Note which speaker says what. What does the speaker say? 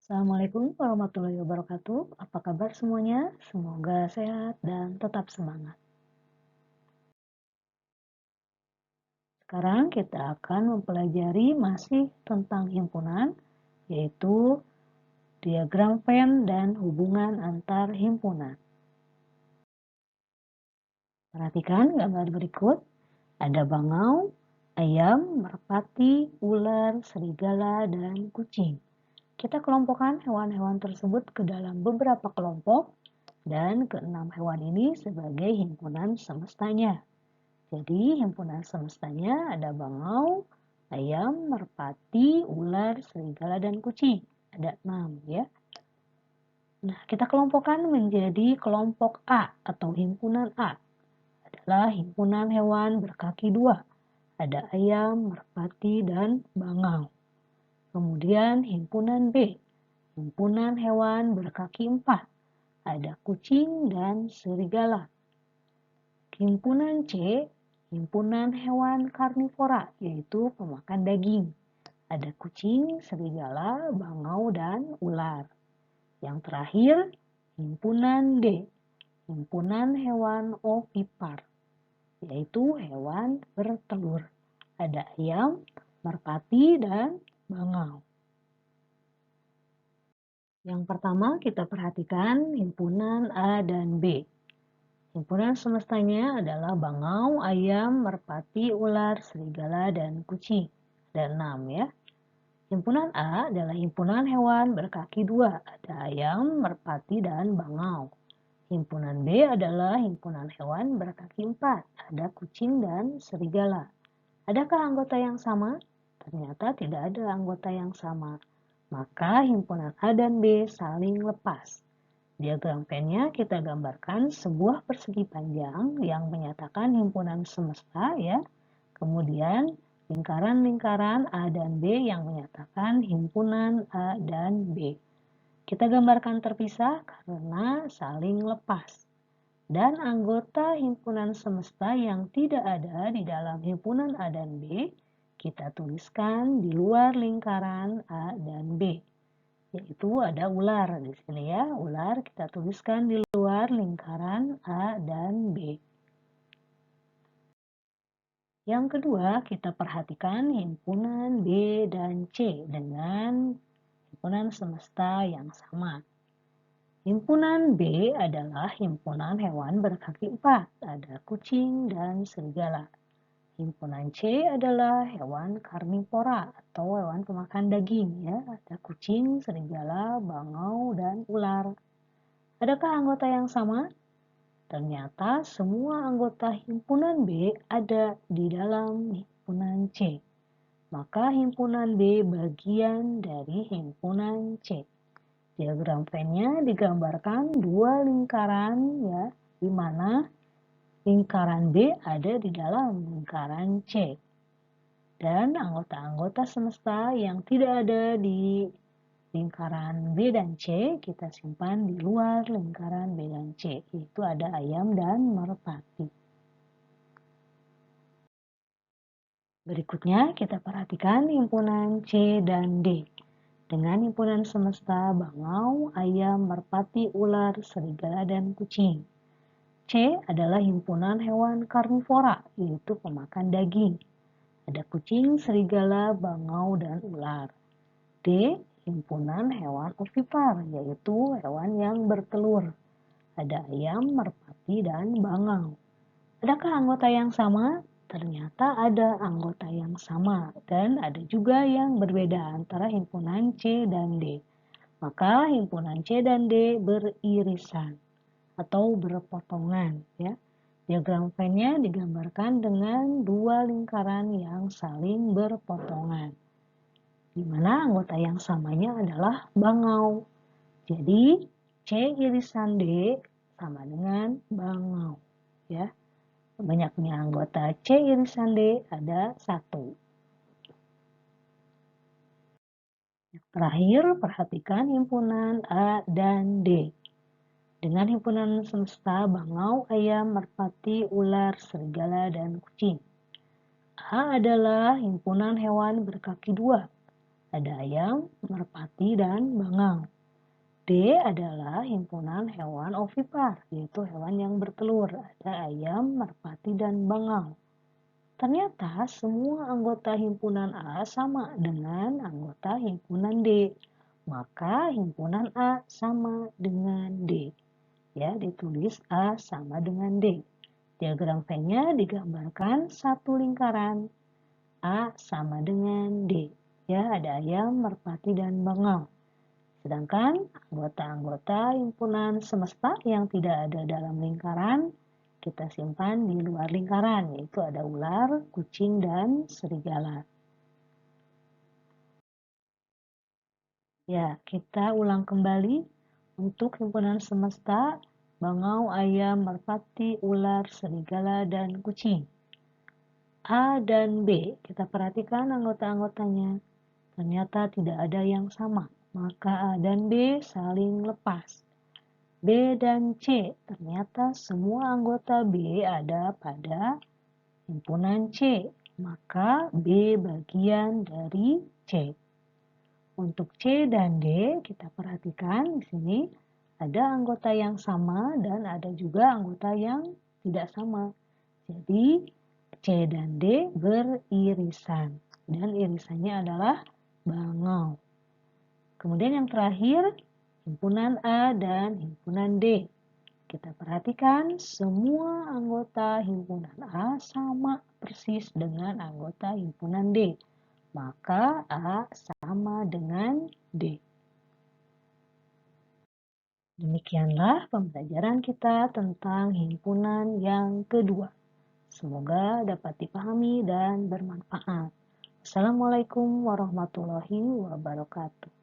Speaker 1: Assalamualaikum warahmatullahi wabarakatuh. Apa kabar semuanya? Semoga sehat dan tetap semangat. Sekarang kita akan mempelajari masih tentang himpunan, yaitu diagram Venn dan hubungan antar himpunan. Perhatikan gambar berikut. Ada bangau, ayam, merpati, ular, serigala, dan kucing. Kita kelompokkan hewan-hewan tersebut ke dalam beberapa kelompok dan keenam hewan ini sebagai himpunan semestanya. Jadi himpunan semestanya ada bangau, ayam, merpati, ular, serigala, dan kucing. Ada 6 ya. Nah, kita kelompokkan menjadi kelompok A atau himpunan A. Adalah himpunan hewan berkaki 2. Ada ayam, merpati, dan bangau. Kemudian himpunan B. Himpunan hewan berkaki 4. Ada kucing dan serigala. Himpunan C, himpunan hewan karnivora, yaitu pemakan daging. Ada kucing, serigala, bangau, dan ular. Yang terakhir, himpunan D, himpunan hewan ovipar, yaitu hewan bertelur. Ada ayam, merpati, dan bangau. Yang pertama kita perhatikan himpunan A dan B. Himpunan semestanya adalah bangau, ayam, merpati, ular, serigala, dan kucing. Ada 6 ya. Himpunan A adalah himpunan hewan berkaki 2. Ada ayam, merpati, dan bangau. Himpunan B adalah himpunan hewan berkaki 4. Ada kucing dan serigala. Adakah anggota yang sama? Ternyata tidak ada anggota yang sama. Maka himpunan A dan B saling lepas. Diagram Venn-nya kita gambarkan sebuah persegi panjang yang menyatakan himpunan semesta ya. Kemudian lingkaran-lingkaran A dan B yang menyatakan himpunan A dan B. Kita gambarkan terpisah karena saling lepas. Dan anggota himpunan semesta yang tidak ada di dalam himpunan A dan B, kita tuliskan di luar lingkaran A dan B. Yaitu ada ular di sini ya. Ular kita tuliskan di luar lingkaran A dan B. Yang kedua, kita perhatikan himpunan B dan C dengan himpunan semesta yang sama. Himpunan B adalah himpunan hewan berkaki 4. Ada kucing dan serigala. Himpunan C adalah hewan karnivora atau hewan pemakan daging ya. Ada kucing, serigala, bangau, dan ular. Adakah anggota yang sama? Ternyata semua anggota himpunan B ada di dalam himpunan C. Maka himpunan B bagian dari himpunan C. Diagram Venn-nya digambarkan dua lingkaran ya, di mana lingkaran B ada di dalam lingkaran C. Dan anggota-anggota semesta yang tidak ada di lingkaran B dan C kita simpan di luar lingkaran B dan C, yaitu ada ayam dan merpati. Berikutnya kita perhatikan himpunan C dan D. Dengan himpunan semesta bangau, ayam, merpati, ular, serigala, dan kucing. C adalah himpunan hewan karnivora, yaitu pemakan daging. Ada kucing, serigala, bangau, dan ular. D, himpunan hewan ovipar, yaitu hewan yang bertelur. Ada ayam, merpati, dan bangau. Adakah anggota yang sama? Ternyata ada anggota yang sama dan ada juga yang berbeda antara himpunan C dan D. Maka himpunan C dan D beririsan atau berpotongan ya. Diagram Venn-nya digambarkan dengan dua lingkaran yang saling berpotongan, di mana anggota yang samanya adalah bangau. Jadi C irisan D sama dengan bangau ya. Banyaknya anggota C irisan D ada 1. Terakhir, perhatikan himpunan A dan D. Dengan himpunan semesta bangau, ayam, merpati, ular, serigala, dan kucing. A adalah himpunan hewan berkaki 2. Ada ayam, merpati, dan bangau. D adalah himpunan hewan ovipar, yaitu hewan yang bertelur. Ada ayam, merpati, dan bangau. Ternyata semua anggota himpunan A sama dengan anggota himpunan D. Maka himpunan A sama dengan D. Ya, ditulis A sama dengan D. Diagram V-nya digambarkan satu lingkaran. A sama dengan D. Ya, ada ayam, merpati, dan bangau. Sedangkan anggota-anggota himpunan semesta yang tidak ada dalam lingkaran, kita simpan di luar lingkaran, yaitu ada ular, kucing, dan serigala. Ya, kita ulang kembali untuk himpunan semesta, bangau, ayam, merpati, ular, serigala, dan kucing. A dan B, kita perhatikan anggota-anggotanya. Ternyata tidak ada yang sama, maka A dan B saling lepas. B dan C, ternyata semua anggota B ada pada himpunan C, maka B bagian dari C. Untuk C dan D, kita perhatikan di sini ada anggota yang sama dan ada juga anggota yang tidak sama. Jadi C dan D beririsan dan irisannya adalah bangau. Kemudian yang terakhir, himpunan A dan himpunan D. Kita perhatikan semua anggota himpunan A sama persis dengan anggota himpunan D. Maka A sama dengan D. Demikianlah pembelajaran kita tentang himpunan yang kedua. Semoga dapat dipahami dan bermanfaat. Assalamualaikum warahmatullahi wabarakatuh.